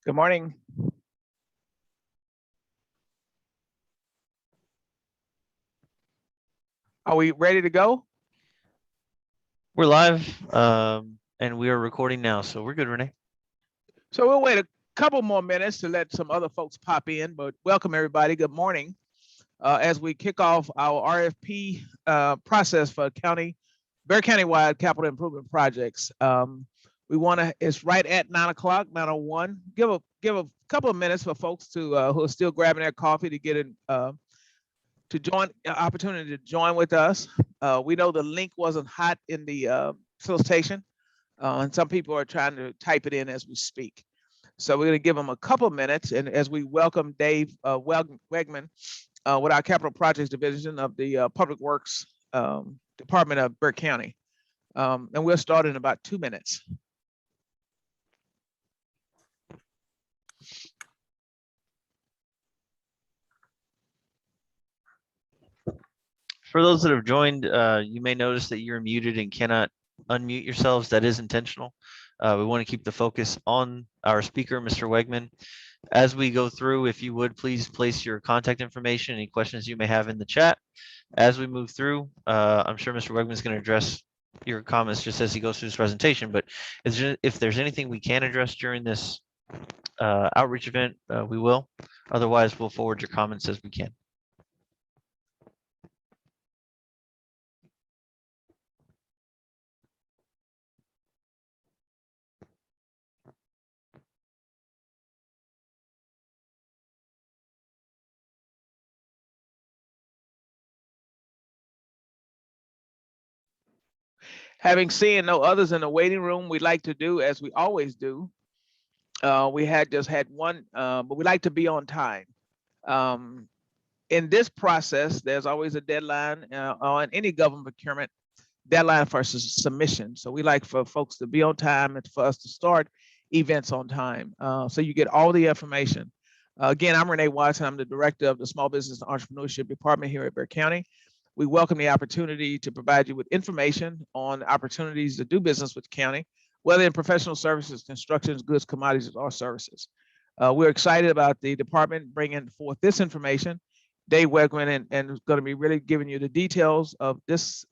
Good morning. Are we ready to go? We're live, and we are recording now, so we're good, Renee. So we'll wait a couple more minutes to let some other folks pop in, but welcome everybody. Good morning. As we kick off our RFP process for Bexar County-wide capital improvement projects. We want to, it's right at 9 o'clock, 9:01. Give a couple of minutes for folks to who are still grabbing their coffee to get in, to join, opportunity to join with us. We know the link wasn't hot in the solicitation, and some people are trying to type it in as we speak. So we're going to give them a couple of minutes, and as we welcome Dave Wegman with our Capital Projects Division of the Public Works Department of Bexar County. And we'll start in about 2 minutes. For those that have joined, you may notice that you're muted and cannot unmute yourselves. That is intentional. We want to keep the focus on our speaker, Mr. Wegman. As we go through, if you would, please place your contact information, any questions you may have in the chat. As we move through, I'm sure Mr. Wegman is going to address your comments just as he goes through his presentation, but if there's anything we can address during this outreach event, we will. Otherwise, we'll forward your comments as we can. Having seen no others in the waiting room, we'd like to do as we always do. We had just had one, but we like to be on time. In this process, there's always a deadline on any government procurement deadline for submission. So we like for folks to be on time and for us to start events on time. So you get all the information. Again, I'm Renee Watson. I'm the director of the Small Business and Entrepreneurship Department here at Bexar County. We welcome the opportunity to provide you with information on opportunities to do business with the county, whether in professional services, construction, goods, commodities, or services. We're excited about the department bringing forth this information. Dave Wegman and is going to be really giving you the details of this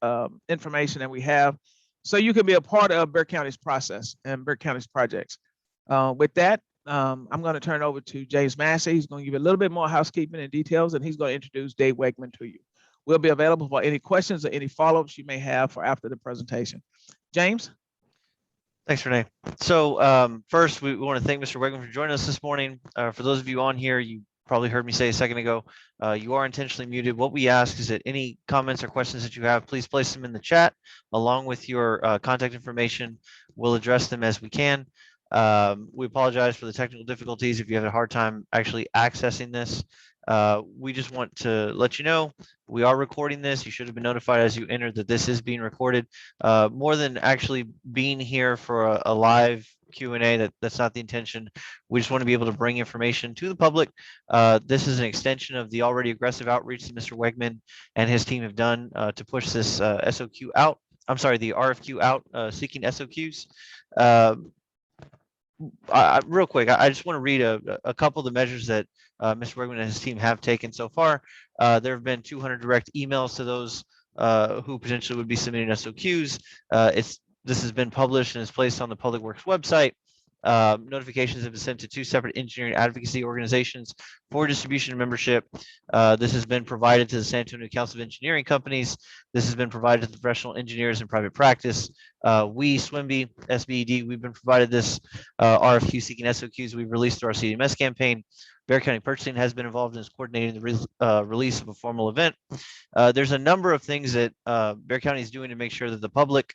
information that we have, so you can be a part of Bexar County's process and Bexar County's projects. With that, I'm going to turn it over to James Massey. He's going to give you a little bit more housekeeping and details, and he's going to introduce Dave Wegman to you. We'll be available for any questions or any follow-ups you may have for after the presentation. James? Thanks, Renee. So first, we want to thank Mr. Wegman for joining us this morning. For those of you on here, you probably heard me say a second ago, you are intentionally muted. What we ask is that any comments or questions that you have, please place them in the chat along with your contact information. We'll address them as we can. We apologize for the technical difficulties if you have a hard time actually accessing this. We just want to let you know we are recording this. You should have been notified as you entered that this is being recorded. More than actually being here for a live Q&A, that's not the intention. We just want to be able to bring information to the public. This is an extension of the already aggressive outreach that Mr. Wegman and his team have done to push this SOQ out. I'm sorry, the RFQ out, seeking SOQs. Real quick, I just want to read a couple of the measures that Mr. Wegman and his team have taken so far. There have been 200 direct emails to those who potentially would be submitting SOQs. This has been published and is placed on the Public Works website. Notifications have been sent to 2 separate engineering advocacy organizations for distribution and membership. This has been provided to the San Antonio Council of Engineering Companies. This has been provided to the professional engineers in private practice. We, SWIMBY, SBED, we've been provided this RFQ seeking SOQs we've released through our CDMS campaign. Bexar County Purchasing has been involved in coordinating the release of a formal event. There's a number of things that Bexar County is doing to make sure that the public,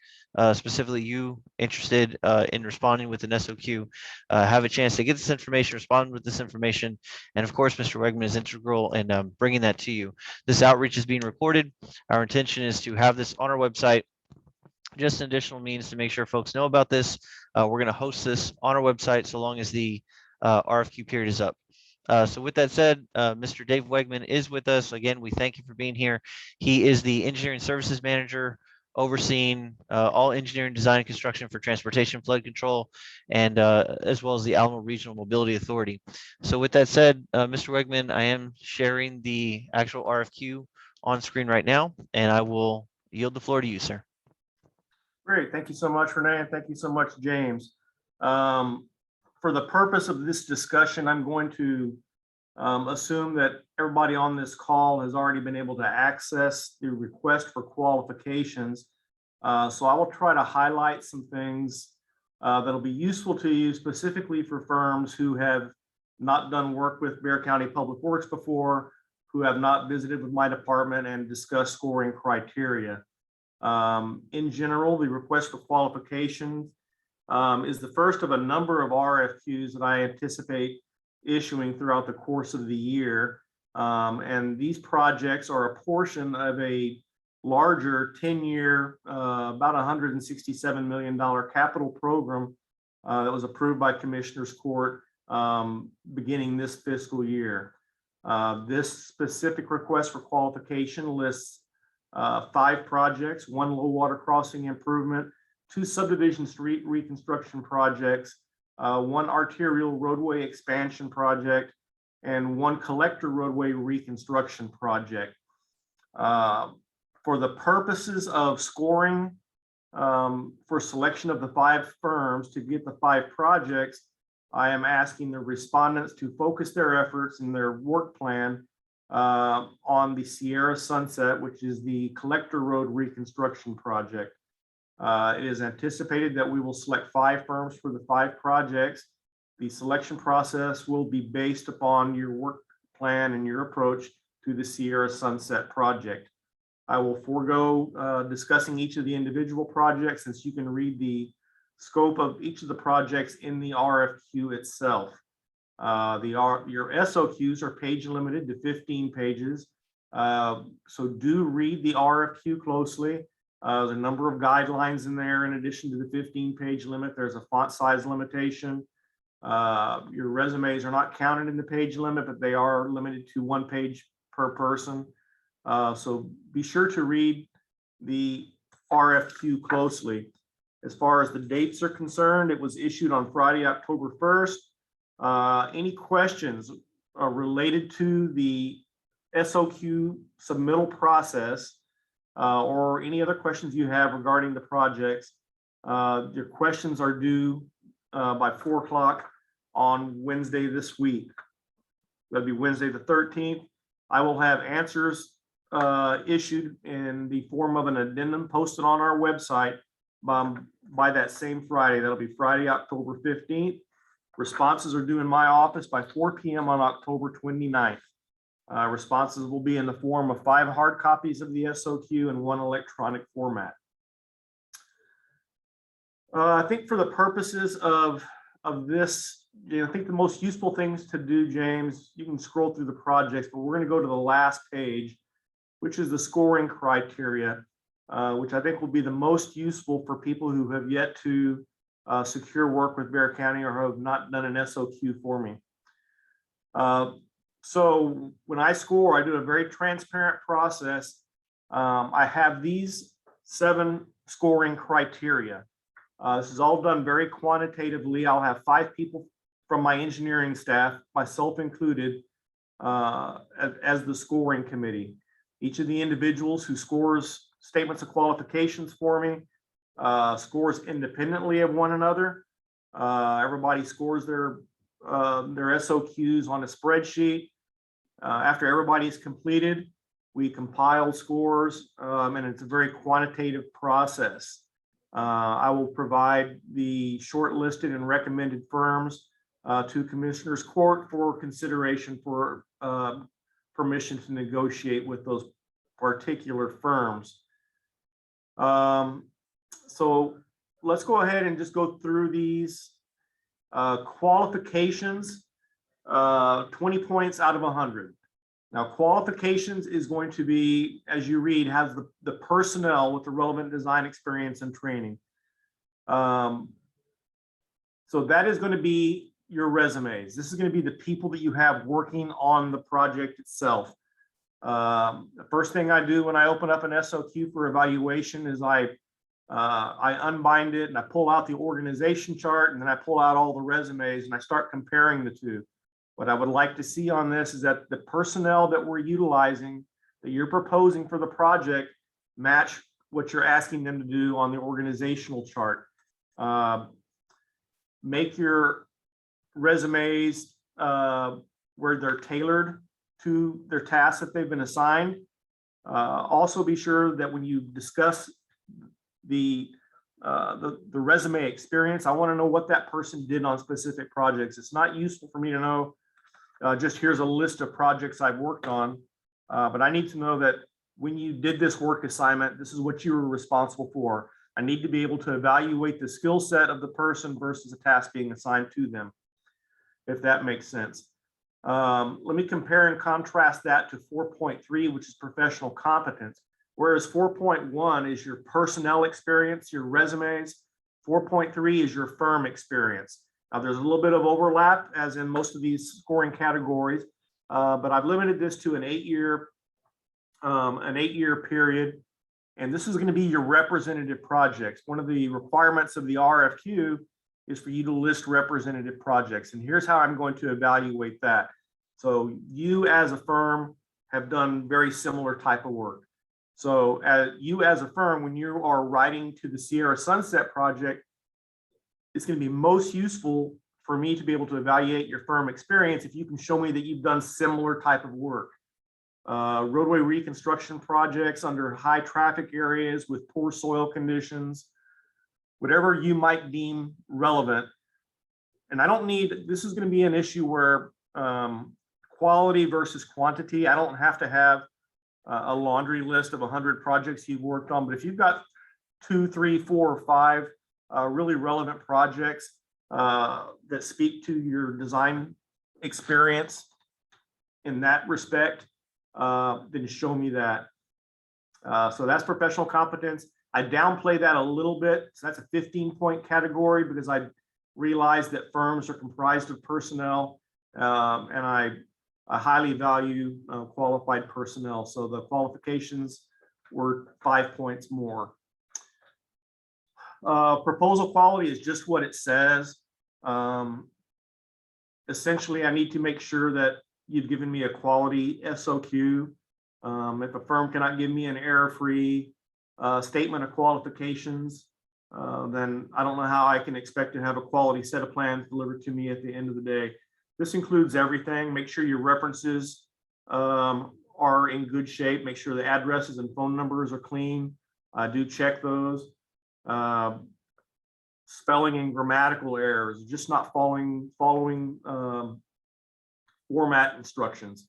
specifically you interested in responding with an SOQ, have a chance to get this information, respond with this information. And of course, Mr. Wegman is integral in bringing that to you. This outreach is being recorded. Our intention is to have this on our website. Just an additional means to make sure folks know about this. We're going to host this on our website so long as the RFQ period is up. So with that said, Mr. Dave Wegman is with us. Again, we thank you for being here. He is the engineering services manager overseeing all engineering, design, and construction for transportation flood control, and as well as the Alamo Regional Mobility Authority. So with that said, Mr. Wegman, I am sharing the actual RFQ on screen right now, and I will yield the floor to you, sir. Great. Thank you so much, Renee, and thank you so much, James. For the purpose of this discussion, I'm going to assume that everybody on this call has already been able to access the request for qualifications. So I will try to highlight some things that'll be useful to you, specifically for firms who have not done work with Bexar County Public Works before, who have not visited with my department and discussed scoring criteria. In general, the request for qualifications is the first of a number of RFQs that I anticipate issuing throughout the course of the year. And these projects are a portion of a larger 10-year, about $167 million capital program that was approved by Commissioners Court beginning this fiscal year. This specific request for qualification lists 5 projects, 1 low water crossing improvement, 2 subdivision street reconstruction projects, 1 arterial roadway expansion project, and 1 collector roadway reconstruction project. For the purposes of scoring for selection of the 5 firms to get the 5 projects, I am asking the respondents to focus their efforts in their work plan on the Sierra Sunset, which is the collector road reconstruction project. It is anticipated that we will select 5 firms for the 5 projects. The selection process will be based upon your work plan and your approach to the Sierra Sunset project. I will forego discussing each of the individual projects, since you can read the scope of each of the projects in the RFQ itself. Your SOQs are page limited to 15 pages. So do read the RFQ closely. There's a number of guidelines in there. In addition to the 15-page limit, there's a font size limitation. Your resumes are not counted in the page limit, but they are limited to 1 page per person. So be sure to read the RFQ closely. As far as the dates are concerned, it was issued on Friday, October 1st. Any questions related to the SOQ submittal process or any other questions you have regarding the projects, your questions are due by 4 o'clock on Wednesday this week. That'll be Wednesday the 13th. I will have answers issued in the form of an addendum posted on our website by that same Friday. That'll be Friday, October 15th. Responses are due in my office by 4 p.m. on October 29th. Responses will be in the form of 5 hard copies of the SOQ and 1 electronic format. I think for the purposes of this, I think the most useful things to do, James, you can scroll through the projects, but we're going to go to the last page, which is the scoring criteria, which I think will be the most useful for people who have yet to secure work with Bexar County or have not done an SOQ for me. So when I score, I do a very transparent process. I have these 7 scoring criteria. This is all done very quantitatively. I'll have 5 people from my engineering staff, myself included, as the scoring committee. Each of the individuals who scores statements of qualifications for me scores independently of one another. Everybody scores their SOQs on a spreadsheet. After everybody is completed, we compile scores, and it's a very quantitative process. I will provide the shortlisted and recommended firms to Commissioners Court for consideration for permission to negotiate with those particular firms. So let's go ahead and just go through these qualifications. 20 points out of 100. Now, qualifications is going to be, as you read, has the personnel with the relevant design experience and training. So that is going to be your resumes. This is going to be the people that you have working on the project itself. The first thing I do when I open up an SOQ for evaluation is I unbind it and I pull out the organization chart, and then I pull out all the resumes and I start comparing the two. What I would like to see on this is that the personnel that we're utilizing, that you're proposing for the project, match what you're asking them to do on the organizational chart. Make your resumes where they're tailored to their tasks that they've been assigned. Also be sure that when you discuss the resume experience, I want to know what that person did on specific projects. It's not useful for me to know just here's a list of projects I've worked on, but I need to know that when you did this work assignment, this is what you were responsible for. I need to be able to evaluate the skill set of the person versus a task being assigned to them, if that makes sense. Let me compare and contrast that to 4.3, which is professional competence. Whereas 4.1 is your personnel experience, your resumes. 4.3 is your firm experience. Now, there's a little bit of overlap, as in most of these scoring categories, but I've limited this to an 8-year period. And this is going to be your representative projects. One of the requirements of the RFQ is for you to list representative projects. And here's how I'm going to evaluate that. So you as a firm have done very similar type of work. So you as a firm, when you are writing to the Sierra Sunset project, it's going to be most useful for me to be able to evaluate your firm experience if you can show me that you've done similar type of work. Roadway reconstruction projects under high traffic areas with poor soil conditions, whatever you might deem relevant. And I don't need, this is going to be an issue where quality versus quantity, I don't have to have a laundry list of 100 projects you've worked on, but if you've got 2, 3, 4, or 5 really relevant projects that speak to your design experience in that respect, then show me that. So that's professional competence. I downplay that a little bit. So that's a 15-point category because I realize that firms are comprised of personnel, and I highly value qualified personnel. So the qualifications were 5 points more. Proposal quality is just what it says. Essentially, I need to make sure that you've given me a quality SOQ. If a firm cannot give me an error-free statement of qualifications, then I don't know how I can expect to have a quality set of plans delivered to me at the end of the day. This includes everything. Make sure your references are in good shape. Make sure the addresses and phone numbers are clean. I do check those. Spelling and grammatical errors, just not following format instructions.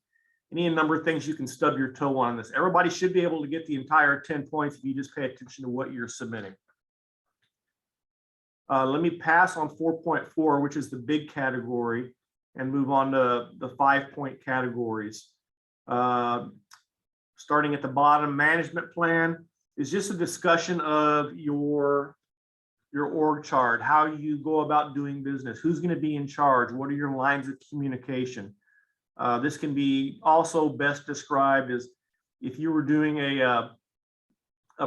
Any number of things you can stub your toe on this. Everybody should be able to get the entire 10 points if you just pay attention to what you're submitting. Let me pass on 4.4, which is the big category, and move on to the 5-point categories. Starting at the bottom, management plan is just a discussion of your org chart, how you go about doing business, who's going to be in charge, what are your lines of communication. This can be also best described as if you were doing a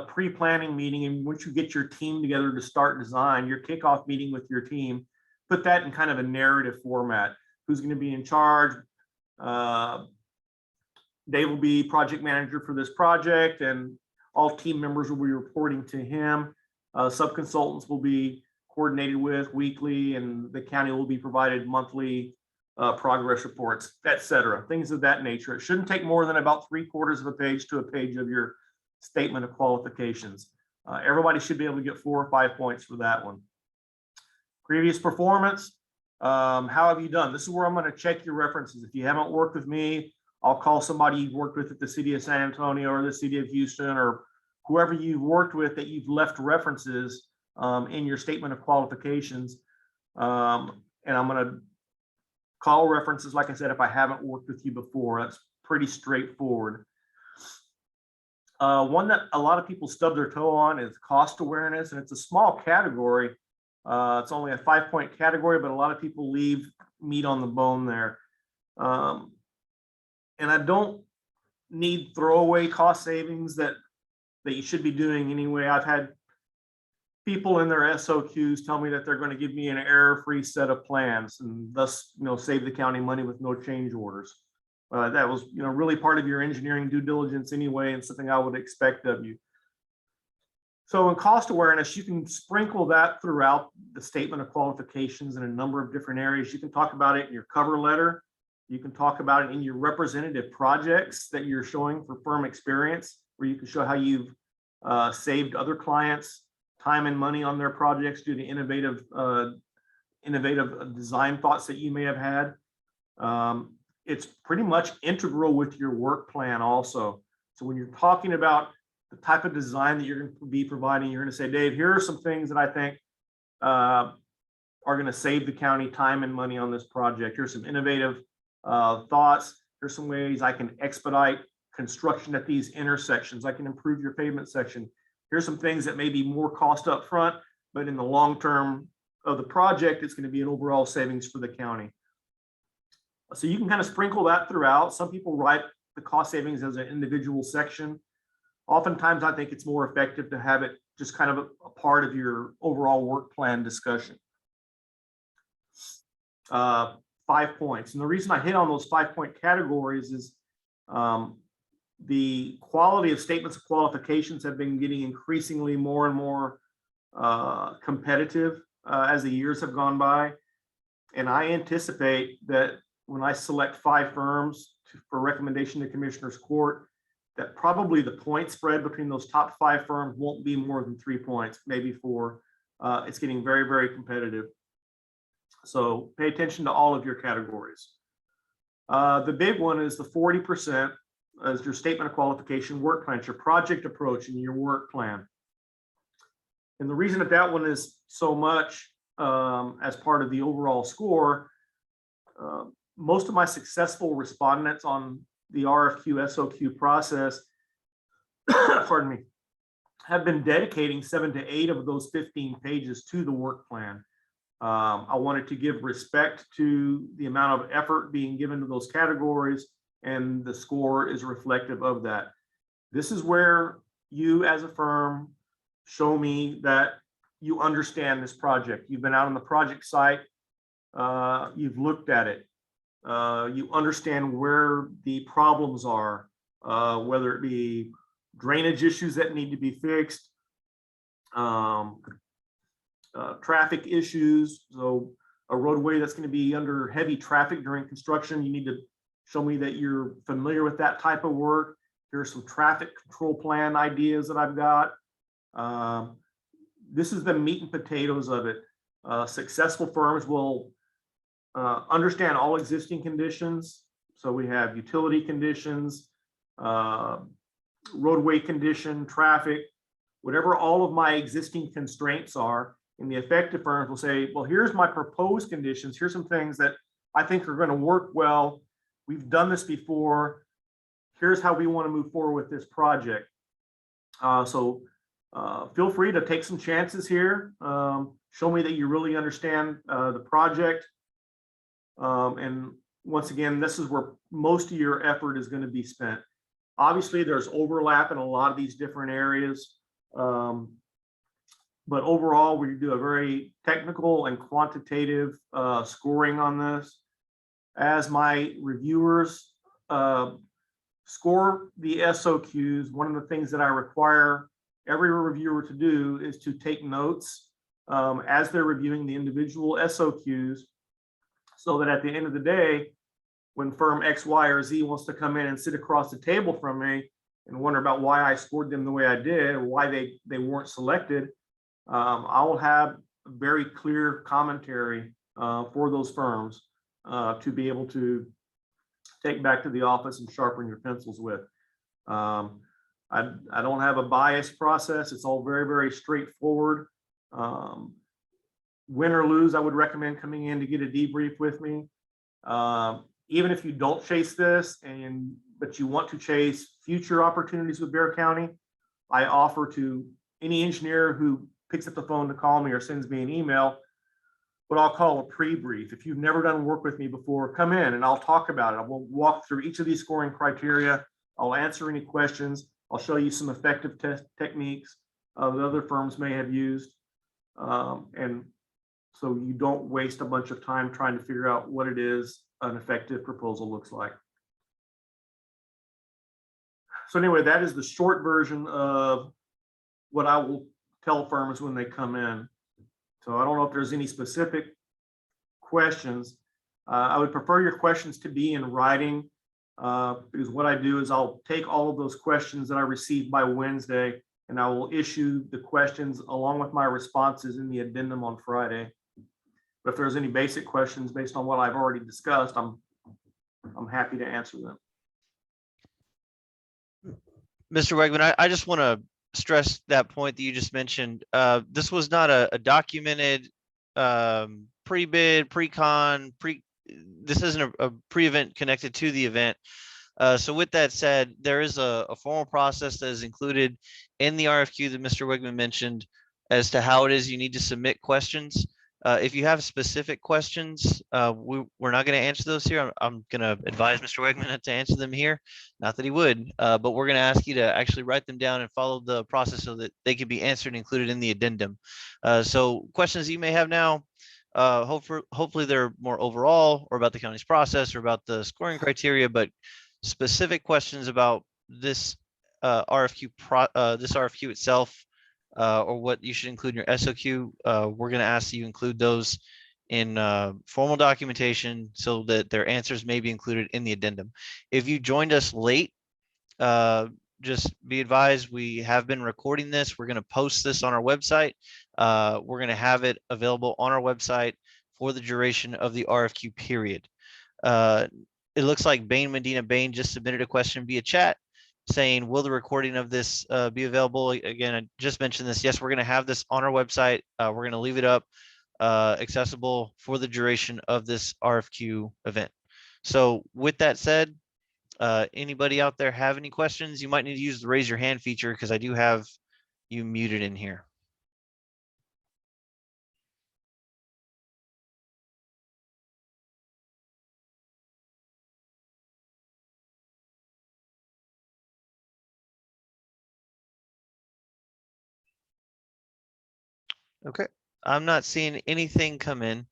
pre-planning meeting, and once you get your team together to start design, your kickoff meeting with your team, put that in kind of a narrative format. Who's going to be in charge? Dave will be project manager for this project, and all team members will be reporting to him. Sub-consultants will be coordinated with weekly, and the county will be provided monthly progress reports, etc. Things of that nature. It shouldn't take more than about 3/4 of a page to a page of your statement of qualifications. Everybody should be able to get 4 or 5 points for that one. Previous performance. How have you done? This is where I'm going to check your references. If you haven't worked with me, I'll call somebody you've worked with at the city of San Antonio or the city of Houston, or whoever you've worked with that you've left references in your statement of qualifications. And I'm going to call references, like I said, if I haven't worked with you before. That's pretty straightforward. One that a lot of people stub their toe on is cost awareness, and it's a small category. It's only a 5-point category, but a lot of people leave meat on the bone there. And I don't need throwaway cost savings that you should be doing anyway. I've had people in their SOQs tell me that they're going to give me an error-free set of plans and thus, save the county money with no change orders. That was, really part of your engineering due diligence anyway, and something I would expect of you. So in cost awareness, you can sprinkle that throughout the statement of qualifications in a number of different areas. You can talk about it in your cover letter. You can talk about it in your representative projects that you're showing for firm experience, where you can show how you've saved other clients time and money on their projects due to innovative design thoughts that you may have had. It's pretty much integral with your work plan also. So when you're talking about the type of design that you're going to be providing, you're going to say, Dave, here are some things that I think are going to save the county time and money on this project. Here's some innovative thoughts. Here's some ways I can expedite construction at these intersections. I can improve your pavement section. Here's some things that may be more cost up front, but in the long term of the project, it's going to be an overall savings for the county. So you can kind of sprinkle that throughout. Some people write the cost savings as an individual section. Oftentimes, I think it's more effective to have it just kind of a part of your overall work plan discussion. 5 points. And the reason I hit on those 5-point categories is the quality of statements of qualifications have been getting increasingly more and more competitive as the years have gone by. And I anticipate that when I select 5 firms for recommendation to Commissioner's Court, that probably the point spread between those top 5 firms won't be more than 3 points, maybe 4. It's getting very, very competitive. So pay attention to all of your categories. The big one is the 40% as your statement of qualification work plan, your project approach and your work plan. And the reason that one is so much as part of the overall score, most of my successful respondents on the RFQ SOQ process, pardon me, have been dedicating 7 to 8 of those 15 pages to the work plan. I wanted to give respect to the amount of effort being given to those categories, and the score is reflective of that. This is where you as a firm show me that you understand this project. You've been out on the project site, you've looked at it, you understand where the problems are, whether it be drainage issues that need to be fixed, traffic issues. So a roadway that's going to be under heavy traffic during construction, you need to show me that you're familiar with that type of work. Here's some traffic control plan ideas that I've got. This is the meat and potatoes of it. Successful firms will understand all existing conditions. So we have utility conditions, roadway condition, traffic, whatever all of my existing constraints are. And the effective firms will say, well, here's my proposed conditions. Here's some things that I think are going to work well. We've done this before. Here's how we want to move forward with this project. So feel free to take some chances here. Show me that you really understand the project. And once again, this is where most of your effort is going to be spent. Obviously, there's overlap in a lot of these different areas. But overall, we do a very technical and quantitative scoring on this. As my reviewers score the SOQs, one of the things that I require every reviewer to do is to take notes as they're reviewing the individual SOQs, so that at the end of the day, when firm X, Y, or Z wants to come in and sit across the table from me and wonder about why I scored them the way I did, or why they weren't selected, I will have a very clear commentary for those firms to be able to take back to the office and sharpen your pencils with. I don't have a biased process. It's all very, very straightforward. Win or lose, I would recommend coming in to get a debrief with me. Even if you don't chase this, but you want to chase future opportunities with Bexar County, I offer to any engineer who picks up the phone to call me or sends me an email what I'll call a pre-brief. If you've never done work with me before, come in and I'll talk about it. I will walk through each of these scoring criteria. I'll answer any questions. I'll show you some effective test techniques that other firms may have used. And so you don't waste a bunch of time trying to figure out what it is an effective proposal looks like. So anyway, that is the short version of what I will tell firms when they come in. So I don't know if there's any specific questions. I would prefer your questions to be in writing, because what I do is I'll take all of those questions that I receive by Wednesday, and I will issue the questions along with my responses in the addendum on Friday. But if there's any basic questions based on what I've already discussed, I'm happy to answer them. Mr. Wegman, I just want to stress that point that you just mentioned. This was not a documented pre-bid, pre-con, this isn't a pre-event connected to the event. So with that said, there is a formal process that is included in the RFQ that Mr. Wegman mentioned as to how it is you need to submit questions. If you have specific questions, we're not going to answer those here. I'm going to advise Mr. Wegman not to answer them here. Not that he would, but we're going to ask you to actually write them down and follow the process so that they can be answered and included in the addendum. So questions you may have now, hopefully they're more overall or about the county's process or about the scoring criteria, but specific questions about this RFQ itself, or what you should include in your SOQ, we're going to ask that you include those in formal documentation so that their answers may be included in the addendum. If you joined us late, just be advised we have been recording this. We're going to post this on our website. We're going to have it available on our website for the duration of the RFQ period. It looks like Medina Bain just submitted a question via chat saying, will the recording of this be available? Again, I just mentioned this. Yes, we're going to have this on our website. We're going to leave it up accessible for the duration of this RFQ event. So with that said, anybody out there have any questions? You might need to use the raise your hand feature because I do have you muted in here. Okay, I'm not seeing anything come in.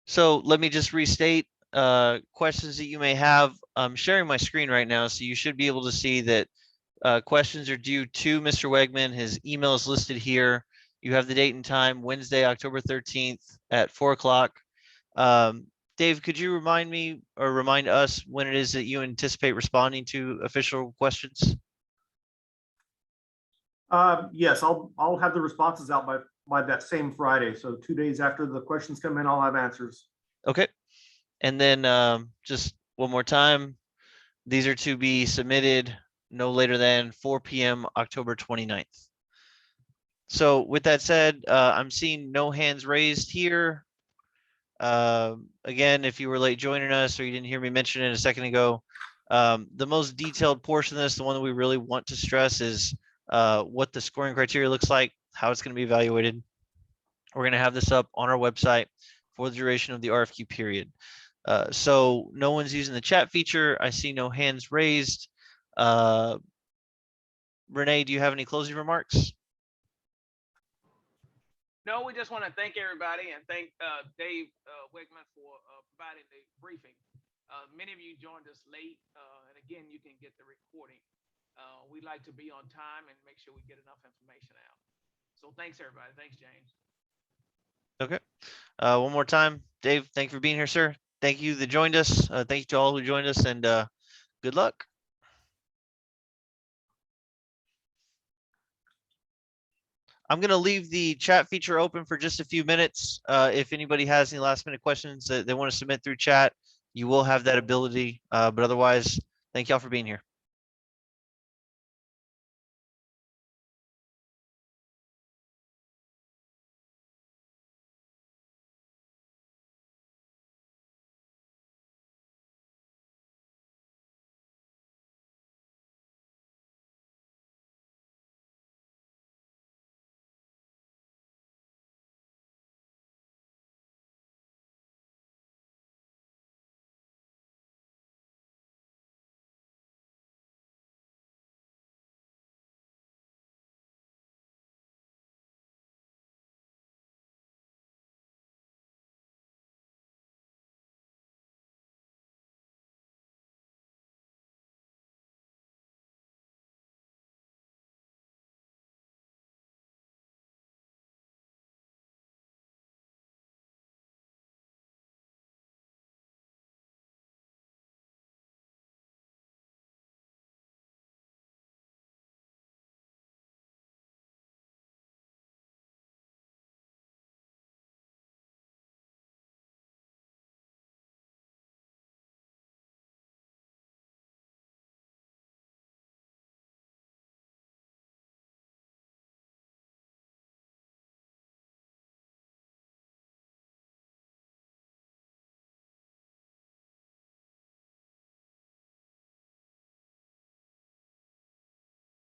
So let me just restate questions that you may have. I'm sharing my screen right now, so you should be able to see that questions are due to Mr. Wegman. His email is listed here. You have the date and time, Wednesday, October 13th at 4 o'clock. Dave, could you remind me or remind us when it is that you anticipate responding to official questions? Yes, I'll have the responses out by that same Friday. So 2 days after the questions come in, I'll have answers. Okay. And then just one more time, these are to be submitted no later than 4 p.m. October 29th. So with that said, I'm seeing no hands raised here. Again, if you were late joining us or you didn't hear me mention it a second ago, the most detailed portion of this, the one that we really want to stress is what the scoring criteria looks like, how it's going to be evaluated. We're going to have this up on our website for the duration of the RFQ period. So no one's using the chat feature. I see no hands raised. Renee, do you have any closing remarks? No, we just want to thank everybody and thank Dave Wegman for providing the briefing. Many of you joined us late, and again, you can get the recording. We like to be on time and make sure we get enough information out. So thanks, everybody. Thanks, James. Okay. One more time, Dave, thank you for being here, sir. Thank you that joined us. Thank you to all who joined us, and good luck. I'm going to leave the chat feature open for just a few minutes. If anybody has any last minute questions that they want to submit through chat, you will have that ability. But otherwise, thank y'all for being here.